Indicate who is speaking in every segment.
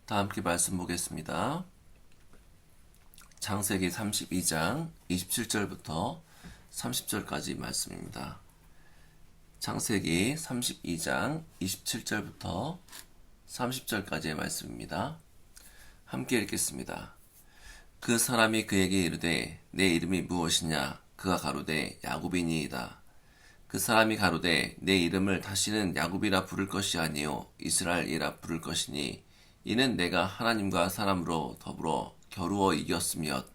Speaker 1: 다 함께 말씀 보겠습니다. 창세기 32장 27절부터 30절까지 말씀입니다. 창세기 32장 27절부터 30절까지의 말씀입니다. 함께 읽겠습니다. 그 사람이 그에게 이르되 내 이름이 무엇이냐? 그가 가로되 야곱이니이다. 그 사람이 가로되 내 이름을 다시는 야곱이라 부를 것이 아니요 이스라엘이라 부를 것이니 이는 내가 하나님과 사람으로 더불어 겨루어 이겼음이니라.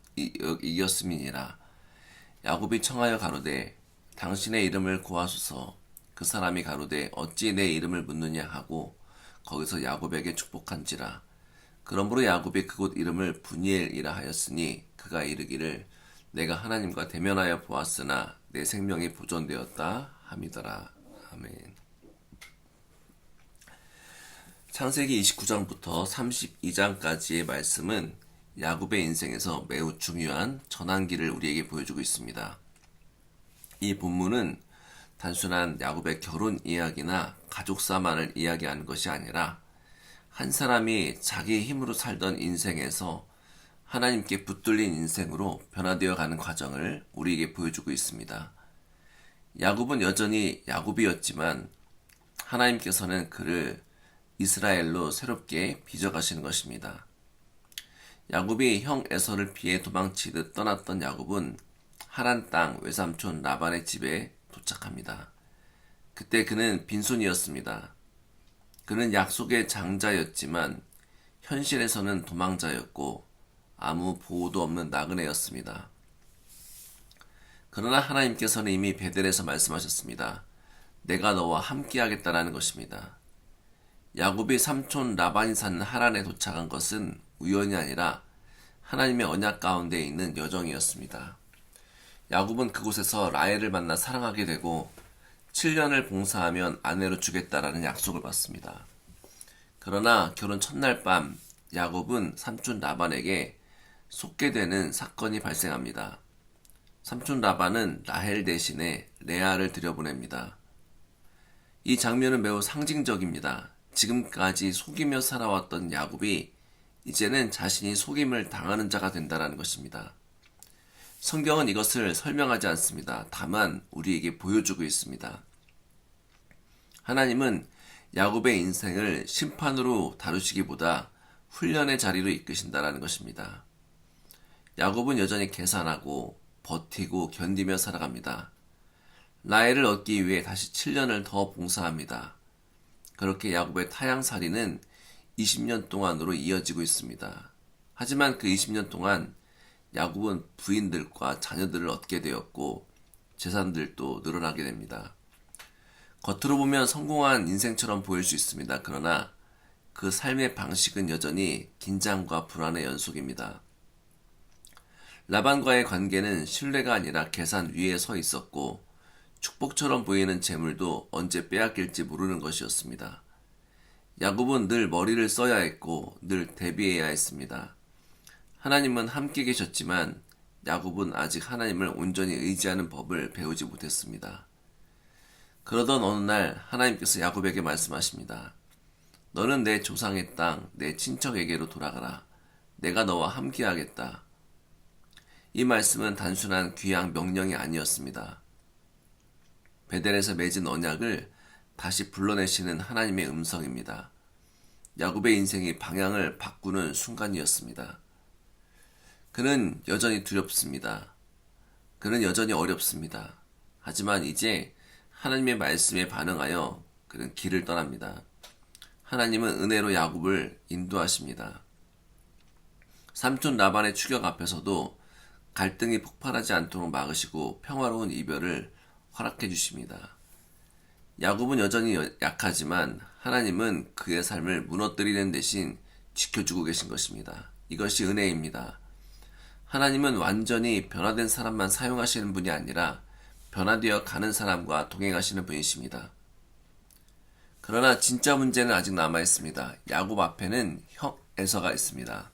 Speaker 1: 야곱이 청하여 가로되 당신의 이름을 고하소서. 그 사람이 가로되 어찌 내 이름을 묻느냐 하고 거기서 야곱에게 축복한지라. 그러므로 야곱이 그곳 이름을 분이엘이라 하였으니 그가 이르기를 내가 하나님과 대면하여 보았으나 내 생명이 보존되었다 함이더라. 아멘. 창세기 29장부터 32장까지의 말씀은 야곱의 인생에서 매우 중요한 전환기를 우리에게 보여주고 있습니다. 이 본문은 단순한 야곱의 결혼 이야기나 가족사만을 이야기하는 것이 아니라 한 사람이 자기 힘으로 살던 인생에서 하나님께 붙들린 인생으로 변화되어 가는 과정을 우리에게 보여주고 있습니다. 야곱은 여전히 야곱이었지만 하나님께서는 그를 이스라엘로 새롭게 빚어가시는 것입니다. 야곱이 형 에서를 피해 도망치듯 떠났던 야곱은 하란 땅 외삼촌 라반의 집에 도착합니다. 그때 그는 빈손이었습니다. 그는 약속의 장자였지만 현실에서는 도망자였고 아무 보호도 없는 나그네였습니다. 그러나 하나님께서는 이미 베델에서 말씀하셨습니다. 내가 너와 함께하겠다라는 것입니다. 야곱이 삼촌 라반이 사는 하란에 도착한 것은 우연이 아니라 하나님의 언약 가운데 있는 여정이었습니다. 야곱은 그곳에서 라헬을 만나 사랑하게 되고 7년을 봉사하면 아내로 주겠다라는 약속을 받습니다. 그러나 결혼 첫날 밤 야곱은 삼촌 라반에게 속게 되는 사건이 발생합니다. 삼촌 라반은 라헬 대신에 레아를 들여보냅니다. 이 장면은 매우 상징적입니다. 지금까지 속이며 살아왔던 야곱이 이제는 자신이 속임을 당하는 자가 된다는 것입니다. 성경은 이것을 설명하지 않습니다. 다만 우리에게 보여주고 있습니다. 하나님은 야곱의 인생을 심판으로 다루시기보다 훈련의 자리로 이끄신다는 것입니다. 야곱은 여전히 계산하고 버티고 견디며 살아갑니다. 라헬을 얻기 위해 다시 7년을 더 봉사합니다. 그렇게 야곱의 타향살이는 20년 동안으로 이어지고 있습니다. 하지만 그 20년 동안 야곱은 부인들과 자녀들을 얻게 되었고 재산들도 늘어나게 됩니다. 겉으로 보면 성공한 인생처럼 보일 수 있습니다. 그러나 그 삶의 방식은 여전히 긴장과 불안의 연속입니다. 라반과의 관계는 신뢰가 아니라 계산 위에 서 있었고 축복처럼 보이는 재물도 언제 빼앗길지 모르는 것이었습니다. 야곱은 늘 머리를 써야 했고 늘 대비해야 했습니다. 하나님은 함께 계셨지만 야곱은 아직 하나님을 온전히 의지하는 법을 배우지 못했습니다. 그러던 어느 날 하나님께서 야곱에게 말씀하십니다. 너는 내 조상의 땅, 내 친척에게로 돌아가라. 내가 너와 함께 하겠다. 이 말씀은 단순한 귀양 명령이 아니었습니다. 베델에서 맺은 언약을 다시 불러내시는 하나님의 음성입니다. 야곱의 인생이 방향을 바꾸는 순간이었습니다. 그는 여전히 두렵습니다. 그는 여전히 어렵습니다. 하지만 이제 하나님의 말씀에 반응하여 그는 길을 떠납니다. 하나님은 은혜로 야곱을 인도하십니다. 삼촌 라반의 추격 앞에서도 갈등이 폭발하지 않도록 막으시고 평화로운 이별을 허락해 주십니다. 야곱은 여전히 약하지만 하나님은 그의 삶을 무너뜨리는 대신 지켜주고 계신 것입니다. 이것이 은혜입니다. 하나님은 완전히 변화된 사람만 사용하시는 분이 아니라 변화되어 가는 사람과 동행하시는 분이십니다. 그러나 진짜 문제는 아직 남아있습니다. 야곱 앞에는 형 에서가 있습니다.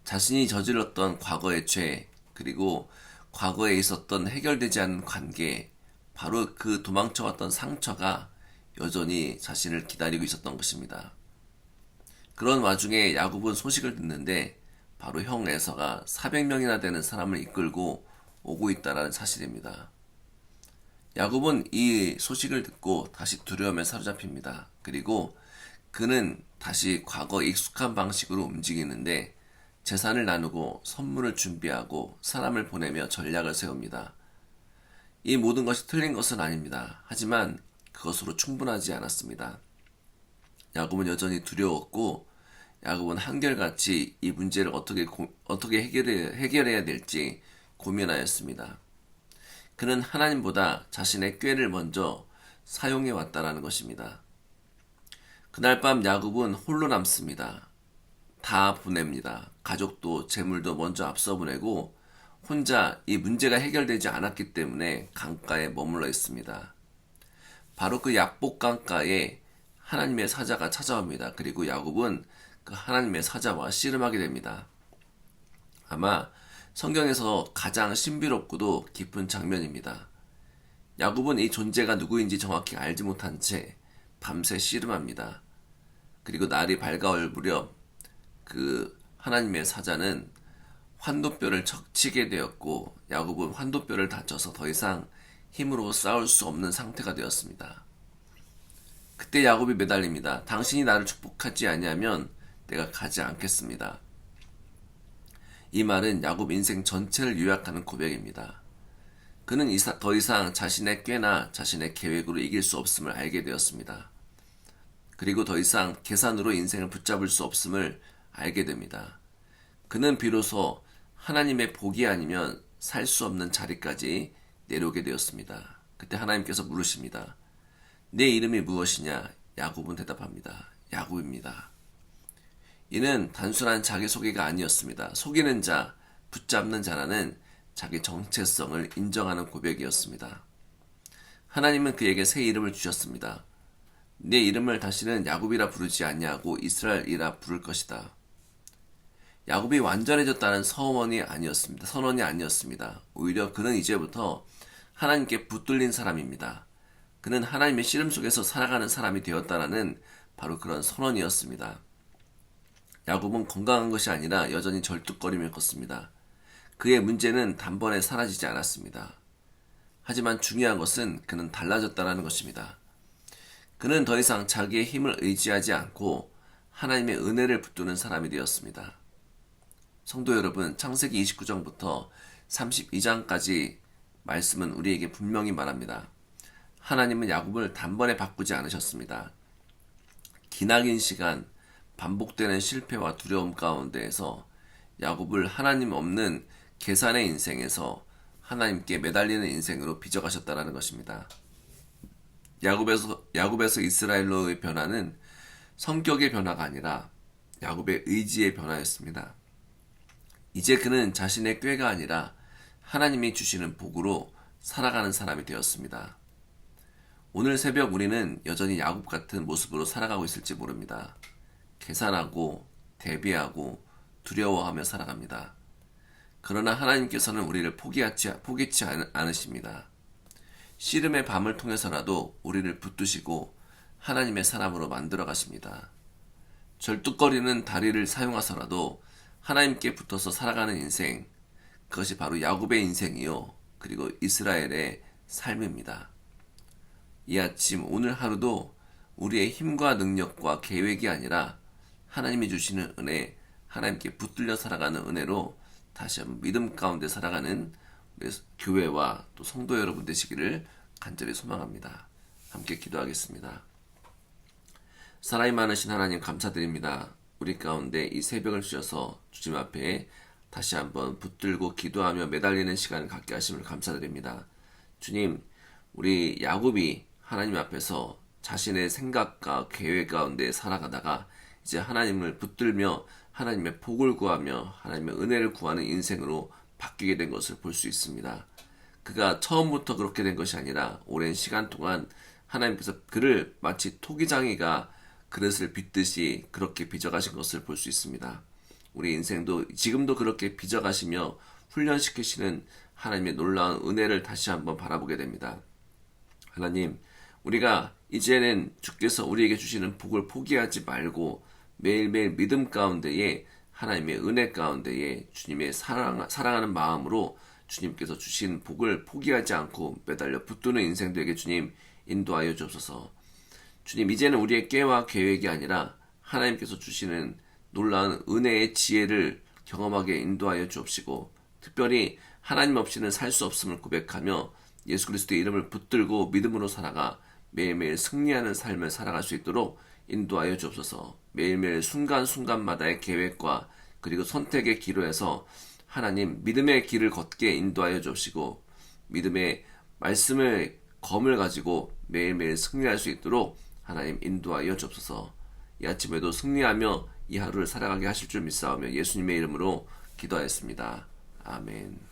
Speaker 1: 자신이 저질렀던 과거의 죄, 그리고 과거에 있었던 해결되지 않은 관계, 바로 그 도망쳐왔던 상처가 여전히 자신을 기다리고 있었던 것입니다. 그런 와중에 야곱은 소식을 듣는데 바로 형 에서가 400명이나 되는 사람을 이끌고 오고 있다는 사실입니다. 야곱은 이 소식을 듣고 다시 두려움에 사로잡힙니다. 그리고 그는 다시 과거 익숙한 방식으로 움직이는데 재산을 나누고 선물을 준비하고 사람을 보내며 전략을 세웁니다. 이 모든 것이 틀린 것은 아닙니다. 하지만 그것으로 충분하지 않았습니다. 야곱은 여전히 두려웠고 야곱은 한결같이 이 문제를 어떻게 해결해야 될지 고민하였습니다. 그는 하나님보다 자신의 꾀를 먼저 사용해 왔다는 것입니다. 그날 밤 야곱은 홀로 남습니다. 다 보냅니다. 가족도 재물도 먼저 앞서 보내고 혼자 이 문제가 해결되지 않았기 때문에 강가에 머물러 있습니다. 바로 그 약복 강가에 하나님의 사자가 찾아옵니다. 그리고 야곱은 그 하나님의 사자와 씨름하게 됩니다. 아마 성경에서 가장 신비롭고도 깊은 장면입니다. 야곱은 이 존재가 누구인지 정확히 알지 못한 채 밤새 씨름합니다. 그리고 날이 밝아올 무렵 그 하나님의 사자는 환도뼈를 치게 되었고 야곱은 환도뼈를 다쳐서 더 이상 힘으로 싸울 수 없는 상태가 되었습니다. 그때 야곱이 매달립니다. 당신이 나를 축복하지 아니하면 내가 가지 않겠습니다. 이 말은 야곱 인생 전체를 요약하는 고백입니다. 그는 더 이상 자신의 꾀나 자신의 계획으로 이길 수 없음을 알게 되었습니다. 그리고 더 이상 계산으로 인생을 붙잡을 수 없음을 알게 됩니다. 그는 비로소 하나님의 복이 아니면 살 수 없는 자리까지 내려오게 되었습니다. 그때 하나님께서 물으십니다. 내 이름이 무엇이냐? 야곱은 대답합니다. 야곱입니다. 이는 단순한 자기소개가 아니었습니다. 속이는 자, 붙잡는 자라는 자기 정체성을 인정하는 고백이었습니다. 하나님은 그에게 새 이름을 주셨습니다. 내 이름을 다시는 야곱이라 부르지 아니하고 이스라엘이라 부를 것이다. 야곱이 완전해졌다는 선언이 아니었습니다. 오히려 그는 이제부터 하나님께 붙들린 사람입니다. 그는 하나님의 씨름 속에서 살아가는 사람이 되었다라는 바로 그런 선언이었습니다. 야곱은 건강한 것이 아니라 여전히 절뚝거리며 걷습니다. 그의 문제는 단번에 사라지지 않았습니다. 하지만 중요한 것은 그는 달라졌다는 것입니다. 그는 더 이상 자기의 힘을 의지하지 않고 하나님의 은혜를 붙드는 사람이 되었습니다. 성도 여러분, 창세기 29장부터 32장까지 말씀은 우리에게 분명히 말합니다. 하나님은 야곱을 단번에 바꾸지 않으셨습니다. 기나긴 시간, 반복되는 실패와 두려움 가운데에서 야곱을 하나님 없는 계산의 인생에서 하나님께 매달리는 인생으로 빚어가셨다는 것입니다. 야곱에서 이스라엘로의 변화는 성격의 변화가 아니라 야곱의 의지의 변화였습니다. 이제 그는 자신의 꾀가 아니라 하나님이 주시는 복으로 살아가는 사람이 되었습니다. 오늘 새벽 우리는 여전히 야곱 같은 모습으로 살아가고 있을지 모릅니다. 계산하고 대비하고 두려워하며 살아갑니다. 그러나 하나님께서는 우리를 포기치 않으십니다. 씨름의 밤을 통해서라도 우리를 붙드시고 하나님의 사람으로 만들어 가십니다. 절뚝거리는 다리를 사용하서라도 하나님께 붙어서 살아가는 인생, 그것이 바로 야곱의 인생이요 그리고 이스라엘의 삶입니다. 이 아침 오늘 하루도 우리의 힘과 능력과 계획이 아니라 하나님이 주시는 은혜, 하나님께 붙들려 살아가는 은혜로 다시 한번 믿음 가운데 살아가는 우리 교회와 또 성도 여러분 되시기를 간절히 소망합니다. 함께 기도하겠습니다. 사랑이 많으신 하나님 감사드립니다. 우리 가운데 이 새벽을 주셔서 주님 앞에 다시 한번 붙들고 기도하며 매달리는 시간을 갖게 하심을 감사드립니다. 주님, 우리 야곱이 하나님 앞에서 자신의 생각과 계획 가운데 살아가다가 이제 하나님을 붙들며 하나님의 복을 구하며 하나님의 은혜를 구하는 인생으로 바뀌게 된 것을 볼 수 있습니다. 그가 처음부터 그렇게 된 것이 아니라 오랜 시간 동안 하나님께서 그를 마치 토기장이가 그릇을 빚듯이 그렇게 빚어가신 것을 볼 수 있습니다. 우리 인생도 지금도 그렇게 빚어가시며 훈련시키시는 하나님의 놀라운 은혜를 다시 한번 바라보게 됩니다. 하나님, 우리가 이제는 주께서 우리에게 주시는 복을 포기하지 말고 매일매일 믿음 가운데에 하나님의 은혜 가운데에 주님의 사랑하는 마음으로 주님께서 주신 복을 포기하지 않고 매달려 붙드는 인생 되게 주님 인도하여 주옵소서. 주님, 이제는 우리의 꾀와 계획이 아니라 하나님께서 주시는 놀라운 은혜의 지혜를 경험하게 인도하여 주옵시고, 특별히 하나님 없이는 살 수 없음을 고백하며 예수 그리스도의 이름을 붙들고 믿음으로 살아가 매일매일 승리하는 삶을 살아갈 수 있도록 인도하여 주옵소서. 매일매일 순간순간마다의 계획과 그리고 선택의 기로에서 하나님 믿음의 길을 걷게 인도하여 주옵시고, 믿음의 말씀의 검을 가지고 매일매일 승리할 수 있도록 하나님 인도하여 주옵소서. 이 아침에도 승리하며 이 하루를 살아가게 하실 줄 믿사오며 예수님의 이름으로 기도하였습니다. 아멘.